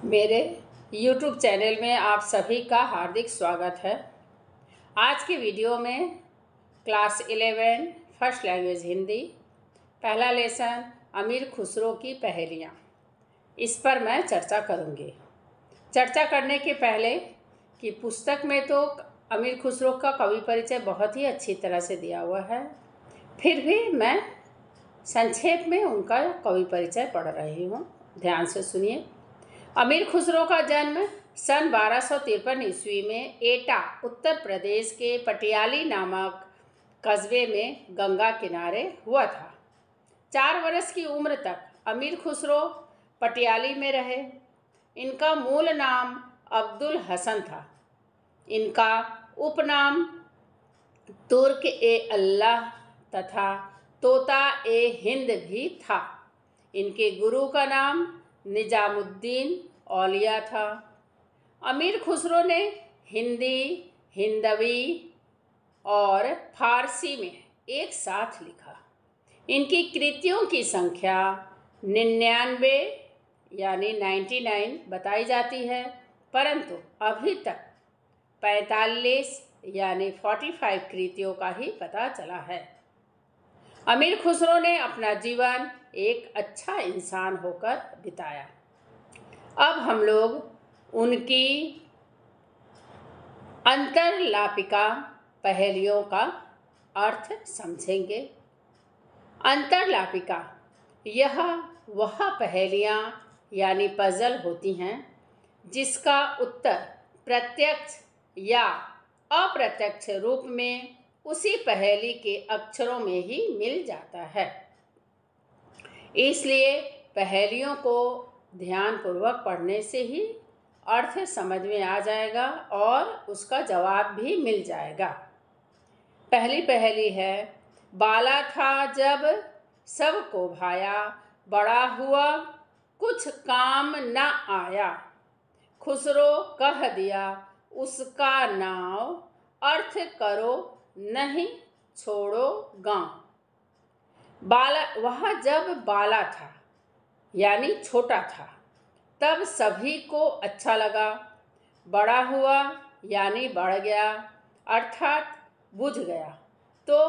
मेरे YouTube channel में आप सभी का हार्दिक स्वागत है। आज की वीडियो में क्लास 11 फर्स्ट लैंग्वेज हिंदी पहला लेसन अमीर खुसरो की पहेलियाँ, इस पर मैं चर्चा करूँगी। चर्चा करने के पहले कि पुस्तक में तो अमीर खुसरो का कवि परिचय बहुत ही अच्छी तरह से दिया हुआ है, फिर भी मैं संक्षेप में उनका कवि परिचय पढ़ रही हूँ। ध्यान से सुनिए। अमीर खुसरो का जन्म सन 1253 ईस्वी में एटा उत्तर प्रदेश के पटियाली नामक कस्बे में गंगा किनारे हुआ था। 4 वर्ष की उम्र तक अमीर खुसरो पटियाली में रहे। इनका मूल नाम अब्दुल हसन था। इनका उपनाम तुर्क ए अल्लाह तथा तोता ए हिंद भी था। इनके गुरु का नाम निजामुद्दीन औलिया था। अमीर खुसरो ने हिंदी, हिंदवी और फारसी में एक साथ लिखा। इनकी कृतियों की संख्या 99 यानी 99 बताई जाती है, परंतु अभी तक 45 यानी 45 कृतियों का ही पता चला है। अमीर खुसरो ने अपना जीवन एक अच्छा इंसान होकर बिताया। अब हम लोग उनकी अंतरलापिका पहेलियों का अर्थ समझेंगे। अंतरलापिका यह वह पहेलियाँ यानी पजल होती हैं जिसका उत्तर प्रत्यक्ष या अप्रत्यक्ष रूप में उसी पहेली के अक्षरों में ही मिल जाता है। इसलिए पहेलियों को ध्यानपूर्वक पढ़ने से ही अर्थ समझ में आ जाएगा और उसका जवाब भी मिल जाएगा। पहली पहेली है, बाला था जब सबको भाया, बड़ा हुआ कुछ काम न आया, खुसरो कह दिया उसका नाव, अर्थ करो नहीं छोड़ो गाँव। वह जब बाला था यानी छोटा था तब सभी को अच्छा लगा। बड़ा हुआ यानी बढ़ गया अर्थात बुझ गया तो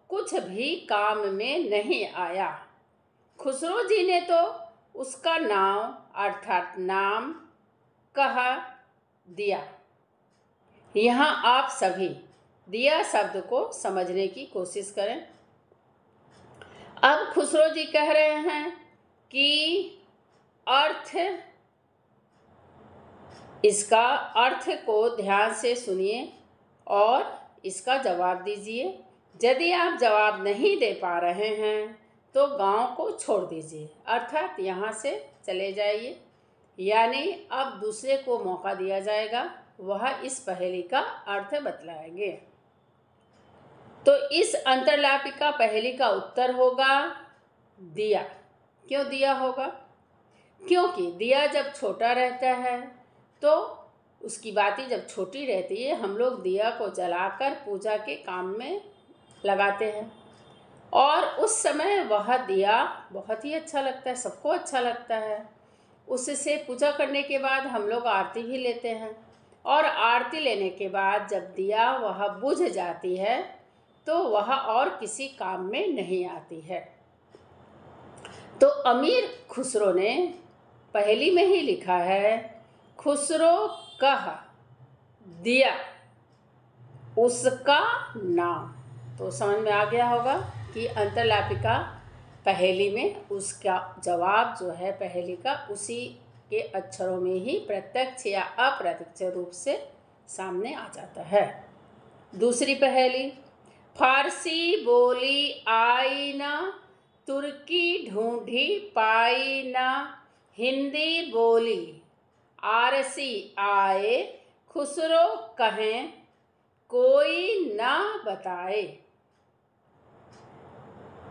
कुछ भी काम में नहीं आया। खुसरो जी ने तो उसका नाम अर्थात नाम कह दिया। यहाँ आप सभी दिया शब्द को समझने की कोशिश करें। अब खुसरो जी कह रहे हैं कि इसका अर्थ को ध्यान से सुनिए और इसका जवाब दीजिए। यदि आप जवाब नहीं दे पा रहे हैं तो गांव को छोड़ दीजिए अर्थात यहाँ से चले जाइए, यानी अब दूसरे को मौका दिया जाएगा, वह इस पहेली का अर्थ बतलाएंगे। तो इस अंतरलापिका पहेली का उत्तर होगा दिया। क्यों दिया होगा? क्योंकि दिया जब छोटा रहता है तो उसकी बाती जब छोटी रहती है, हम लोग दिया को जलाकर पूजा के काम में लगाते हैं और उस समय वह दिया बहुत ही अच्छा लगता है, सबको अच्छा लगता है। उससे पूजा करने के बाद हम लोग आरती भी लेते हैं और आरती लेने के बाद जब दिया वह बुझ जाती है तो वह और किसी काम में नहीं आती है। तो अमीर खुसरो ने पहेली में ही लिखा है, खुसरो कह दिया उसका नाम। तो समझ में आ गया होगा कि अंतरलापिका पहेली में उसका जवाब जो है पहेली का उसी के अक्षरों में ही प्रत्यक्ष या अप्रत्यक्ष रूप से सामने आ जाता है। दूसरी पहेली, फारसी बोली आई ना, तुर्की ढूंढी पाई ना, हिंदी बोली आरसी आए, खुसरो कहें कोई ना बताए।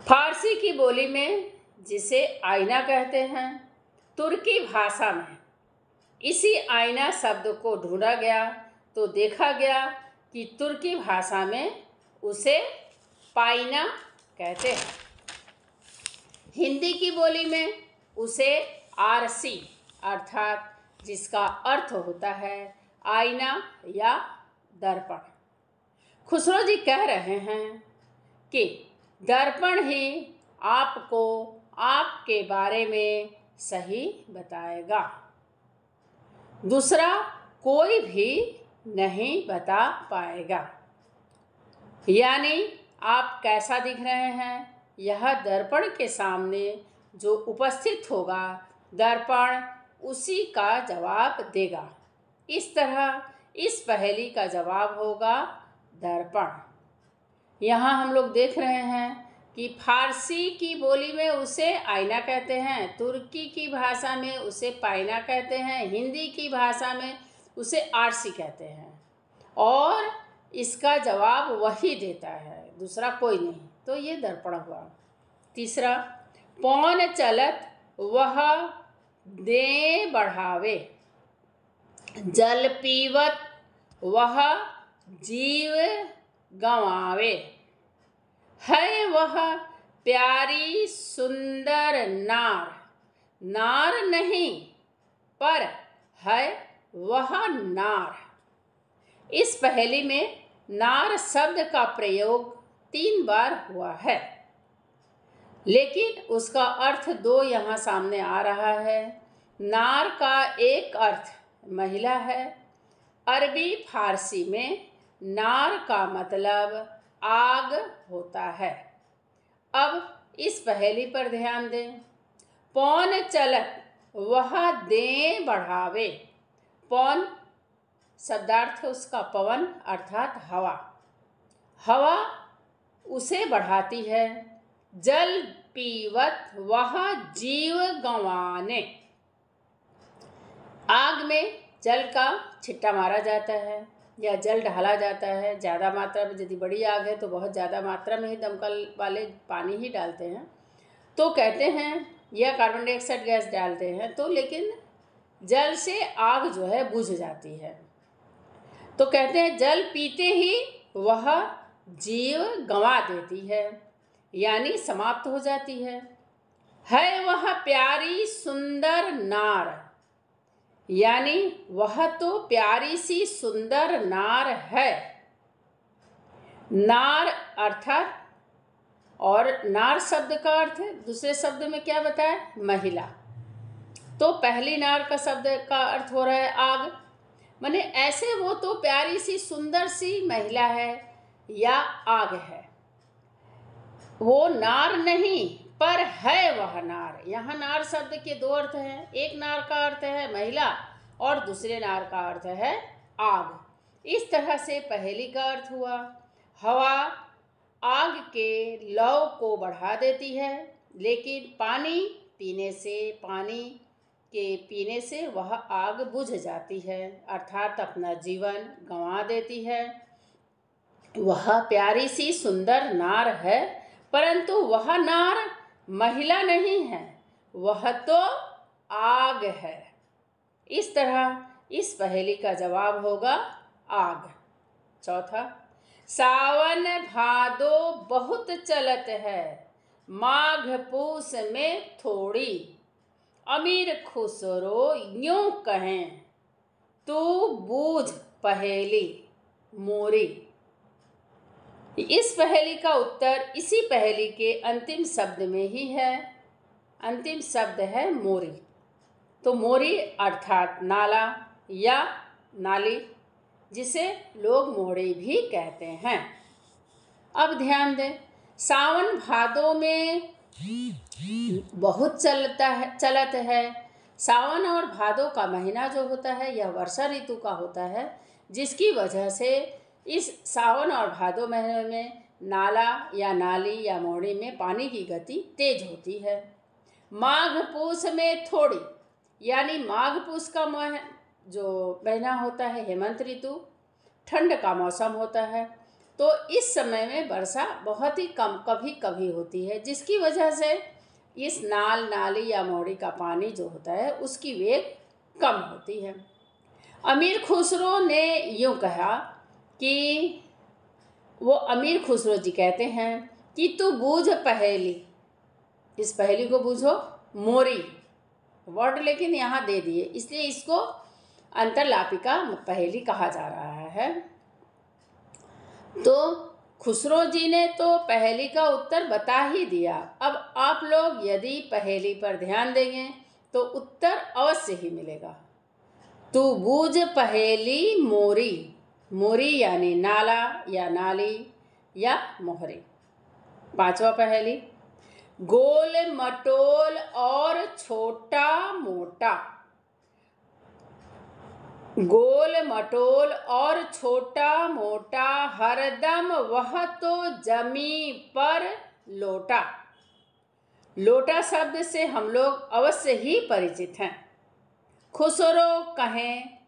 फारसी की बोली में जिसे आईना कहते हैं, तुर्की भाषा में इसी आईना शब्द को ढूंढा गया तो देखा गया कि तुर्की भाषा में उसे पाइना कहते हैं। हिंदी की बोली में उसे आरसी अर्थात जिसका अर्थ होता है आईना या दर्पण। खुसरो जी कह रहे हैं कि दर्पण ही आपको आपके बारे में सही बताएगा, दूसरा कोई भी नहीं बता पाएगा। यानी आप कैसा दिख रहे हैं, यह दर्पण के सामने जो उपस्थित होगा, दर्पण उसी का जवाब देगा। इस तरह इस पहेली का जवाब होगा दर्पण। यहाँ हम लोग देख रहे हैं कि फारसी की बोली में उसे आईना कहते हैं, तुर्की की भाषा में उसे पाइना कहते हैं, हिंदी की भाषा में उसे आरसी कहते हैं, और इसका जवाब वही देता है, दूसरा कोई नहीं। तो ये दर्पण हुआ। तीसरा, पौन चलत वह दे बढ़ावे, जल पीवत वह जीव गंवावे, है वह प्यारी सुंदर नार, नार नहीं पर है वह नार। इस पहेली में नार शब्द का प्रयोग 3 बार हुआ है, लेकिन उसका अर्थ 2 यहाँ सामने आ रहा है। नार का एक अर्थ महिला है। अरबी फारसी में नार का मतलब आग होता है। अब इस पहेली पर ध्यान दें। पौन चलत वह दे बढ़ावे, पौन शब्दार्थ उसका पवन अर्थात हवा, हवा उसे बढ़ाती है। जल पीवत वह जीव गंवाने, आग में जल का छिट्टा मारा जाता है या जल डाला जाता है। ज़्यादा मात्रा में, यदि बड़ी आग है तो बहुत ज़्यादा मात्रा में ही दमकल वाले पानी ही डालते हैं, तो कहते हैं, या कार्बन डाइऑक्साइड गैस डालते हैं, तो लेकिन जल से आग जो है बुझ जाती है। तो कहते हैं जल पीते ही वह जीव गंवा देती है, यानी समाप्त हो जाती है वह प्यारी सुंदर नार, यानी वह तो प्यारी सी सुंदर नार है। नार अर्थात, और नार शब्द का अर्थ दूसरे शब्द में क्या बताया, महिला। तो पहली नार का शब्द का अर्थ हो रहा है आग, माने ऐसे वो तो प्यारी सी सुंदर सी महिला है या आग है। वो नार नहीं पर है वह नार। यहाँ नार शब्द के 2 अर्थ हैं। एक नार का अर्थ है महिला और दूसरे नार का अर्थ है आग। इस तरह से पहेली का अर्थ हुआ, हवा आग के लौ को बढ़ा देती है, लेकिन पानी के पीने से वह आग बुझ जाती है, अर्थात अपना जीवन गंवा देती है। वह प्यारी सी सुंदर नार है, परंतु वह नार महिला नहीं है, वह तो आग है। इस तरह इस पहेली का जवाब होगा आग। चौथा, सावन भादो बहुत चलत है, माघ पूस में थोड़ी, अमीर खुसरो यूं कहें, तू बूझ पहेली मोरी। इस पहेली का उत्तर इसी पहेली के अंतिम शब्द में ही है। अंतिम शब्द है मोरी। तो मोरी अर्थात नाला या नाली, जिसे लोग मोड़ी भी कहते हैं। अब ध्यान दें, सावन भादों में बहुत चलत है। सावन और भादों का महीना जो होता है यह वर्षा ऋतु का होता है, जिसकी वजह से इस सावन और भादों महीने में नाला या नाली या मोड़ी में पानी की गति तेज होती है। माघ पूस में थोड़ी, यानी माघ पूस का जो महीना होता है हेमंत ऋतु, ठंड का मौसम होता है, तो इस समय में वर्षा बहुत ही कम कभी कभी होती है, जिसकी वजह से इस नाली या मोड़ी का पानी जो होता है उसकी वेग कम होती है। अमीर खुसरो ने यूँ कहा कि वो अमीर खुसरो जी कहते हैं कि तू बूझ पहेली, इस पहेली को बूझो मोरी, वर्ड लेकिन यहाँ दे दिए, इसलिए इसको अंतरलापिका पहेली कहा जा रहा है। तो खुसरो जी ने तो पहेली का उत्तर बता ही दिया। अब आप लोग यदि पहेली पर ध्यान देंगे तो उत्तर अवश्य ही मिलेगा। तू बूझ पहेली मोरी, मोरी यानी नाला या नाली या मोहरे। पांचवा पहेली, गोल मटोल और छोटा मोटा, गोल मटोल और छोटा मोटा हरदम वह तो जमी पर लोटा। लोटा शब्द से हम लोग अवश्य ही परिचित हैं। खुसरो कहें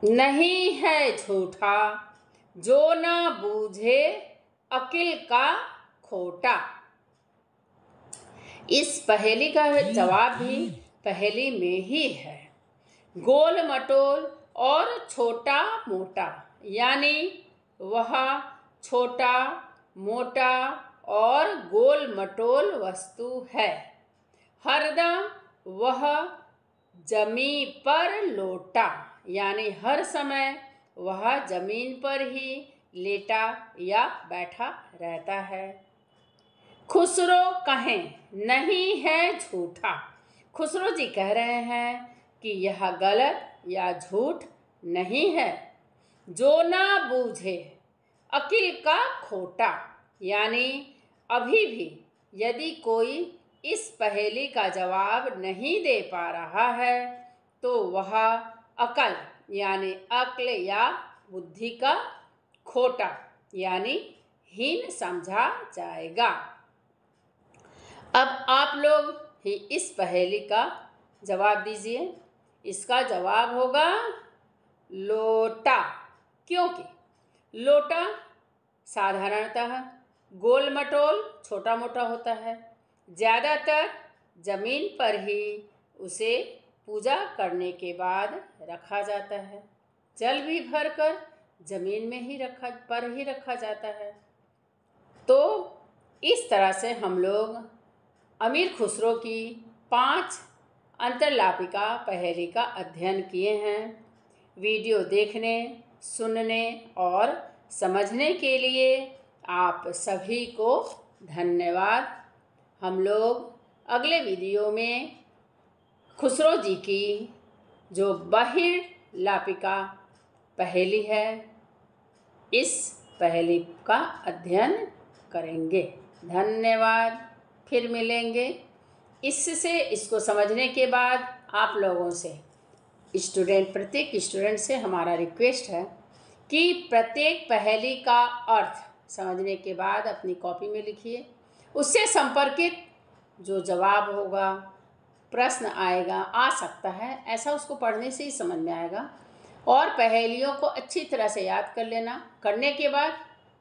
नहीं है झूठा, जो ना बूझे अकिल का खोटा। इस पहेली का जवाब भी पहेली में ही है। गोल मटोल और छोटा मोटा यानी वह छोटा मोटा और गोल मटोल वस्तु है। हरदम वह जमीन पर लोटा यानी हर समय वह जमीन पर ही लेटा या बैठा रहता है। खुसरो कहें नहीं है झूठा, खुसरो जी कह रहे हैं कि यह गलत या झूठ नहीं है। जो ना बूझे अकिल का खोटा यानी अभी भी यदि कोई इस पहेली का जवाब नहीं दे पा रहा है तो वह अकल यानी अक्ल या बुद्धि का खोटा यानी हीन समझा जाएगा। अब आप लोग ही इस पहेली का जवाब दीजिए। इसका जवाब होगा लोटा, क्योंकि लोटा साधारणतः गोल मटोल छोटा मोटा होता है। ज़्यादातर जमीन पर ही उसे पूजा करने के बाद रखा जाता है। जल भी भरकर जमीन में ही रखा जाता है। तो इस तरह से हम लोग अमीर खुसरो की 5 अंतरलापिका पहेली का अध्ययन किए हैं। वीडियो देखने, सुनने और समझने के लिए आप सभी को धन्यवाद। हम लोग अगले वीडियो में खुसरो जी की जो बहिर्लापिका पहेली है, इस पहेली का अध्ययन करेंगे। धन्यवाद। फिर मिलेंगे। इसको समझने के बाद आप लोगों से प्रत्येक स्टूडेंट से हमारा रिक्वेस्ट है कि प्रत्येक पहेली का अर्थ समझने के बाद अपनी कॉपी में लिखिए। उससे संपर्कित जो जवाब होगा, प्रश्न आएगा, आ सकता है, ऐसा उसको पढ़ने से ही समझ में आएगा। और पहेलियों को अच्छी तरह से याद कर लेना। करने के बाद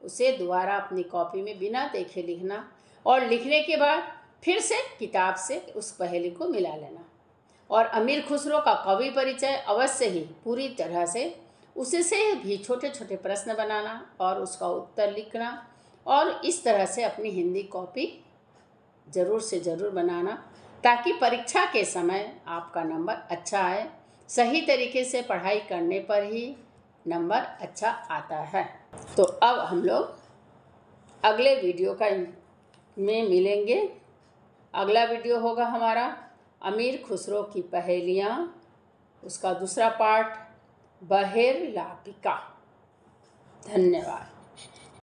उसे दोबारा अपनी कॉपी में बिना देखे लिखना और लिखने के बाद फिर से किताब से उस पहेली को मिला लेना। और अमीर खुसरो का कवि परिचय अवश्य ही पूरी तरह से उससे भी छोटे छोटे प्रश्न बनाना और उसका उत्तर लिखना और इस तरह से अपनी हिंदी कॉपी ज़रूर से ज़रूर बनाना, ताकि परीक्षा के समय आपका नंबर अच्छा आए। सही तरीके से पढ़ाई करने पर ही नंबर अच्छा आता है। तो अब हम लोग अगले वीडियो में मिलेंगे। अगला वीडियो होगा हमारा अमीर खुसरो की पहेलियाँ, उसका दूसरा पार्ट बहिर्लापिका। धन्यवाद।